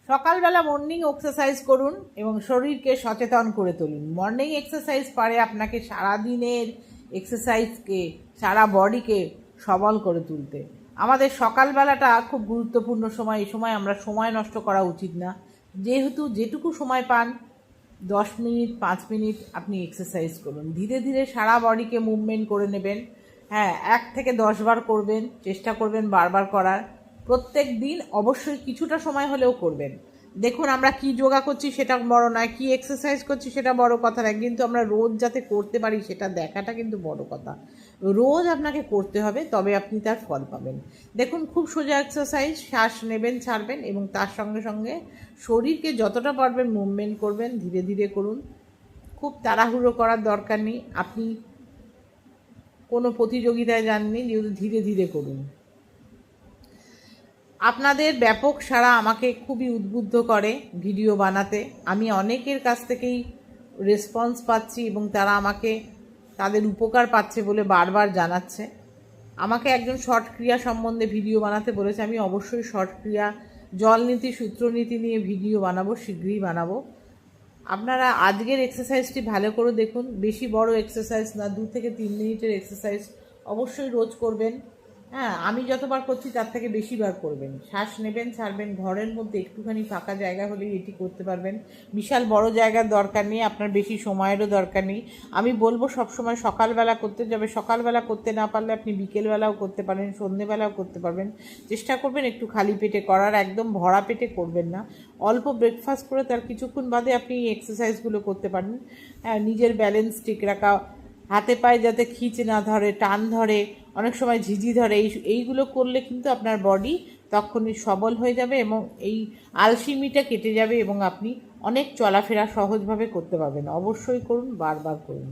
সকালবেলা morning exercise করুন এবং শরীরকে সচেতন করে তুলুন। মর্নিং এক্সারসাইজ পারে আপনাকে সারাদিনের এক্সারসাইজকে, সারা বডিকে সবল করে তুলতে। আমাদের সকালবেলাটা খুব গুরুত্বপূর্ণ সময়। এই সময় আমরা সময় নষ্ট করা উচিত না। যেহেতু যেটুকু সময় পান 10 মিনিট 5 মিনিট আপনি এক্সারসাইজ করুন। ধীরে ধীরে সারা বডিকে মুভমেন্ট করে নেবেন। হ্যাঁ, 1 থেকে 10 বার করবেন, চেষ্টা করবেন বারবার করার। প্রত্যেক দিন অবশ্যই কিছুটা সময় হলেও করবেন। দেখুন, আমরা কি যোগা করছি সেটা বড় নয়, কি এক্সারসাইজ করছি সেটা বড় কথা নয়, কিন্তু আমরা রোজ যাতে করতে পারি সেটা দেখাটা কিন্তু বড় কথা। রোজ আপনাকে করতে হবে, তবে আপনি তার ফল পাবেন। দেখুন, খুব সোজা এক্সারসাইজ, শ্বাস নেবেন ছাড়বেন এবং তার সঙ্গে সঙ্গে শরীরকে যতটা পারবেন মুভমেন্ট করবেন, ধীরে ধীরে করুন। খুব তাড়াহুড়ো করার দরকার নেই। আপনি কোনো প্রতিযোগিতায় যাননি, যেহেতু ধীরে ধীরে করুন। আপনাদের ব্যাপক সাড়া আমাকে খুবই উদ্বুদ্ধ করে ভিডিও বানাতে। আমি অনেকের কাছ থেকেই রেসপন্স পাচ্ছি এবং তারা আমাকে তাদের উপকার পাচ্ছে বলে বারবার জানাচ্ছে। আমাকে একজন শর্ট ক্রিয়া সম্বন্ধে ভিডিও বানাতে বলেছে। আমি অবশ্যই শর্ট ক্রিয়া, জলনীতি, সূত্রনীতি নিয়ে ভিডিও বানাবো, শীঘ্রই বানাবো। আপনারা আজকের এক্সারসাইজটি ভালো করে দেখুন। বেশি বড় এক্সারসাইজ না, 2 থেকে 3 মিনিটের এক্সারসাইজ অবশ্যই রোজ করবেন। হ্যাঁ, আমি যতবার করছি তার থেকে বেশিবার করবেন। শ্বাস নেবেন ছাড়বেন, ঘরের মধ্যে একটুখানি ফাঁকা জায়গা হলেই এটি করতে পারবেন। বিশাল বড় জায়গার দরকার নেই, আপনার বেশি সময়েরও দরকার নেই। আমি বলবো সবসময় সকালবেলা করতে যাবে। সকালবেলা করতে না পারলে আপনি বিকেলবেলাও করতে পারেন, সন্ধেবেলাও করতে পারবেন। চেষ্টা করবেন একটু খালি পেটে করার, একদম ভরা পেটে করবেন না। অল্প ব্রেকফাস্ট করে তার কিছুক্ষণ বাদে আপনি এই এক্সারসাইজগুলো করতে পারেন। হ্যাঁ, নিজের ব্যালেন্স ঠিক রাখা, হাতে পায়ে যাতে খিঁচ না ধরে, টান ধরে, অনেক সময় ঝিঝি ধরে, এইগুলো করলে কিন্তু আপনার বডি তখনই সবল হয়ে যাবে এবং এই আলসিমিটা কেটে যাবে এবং আপনি অনেক চলাফেরা সহজভাবে করতে পারবেন। অবশ্যই করুন, বারবার করুন।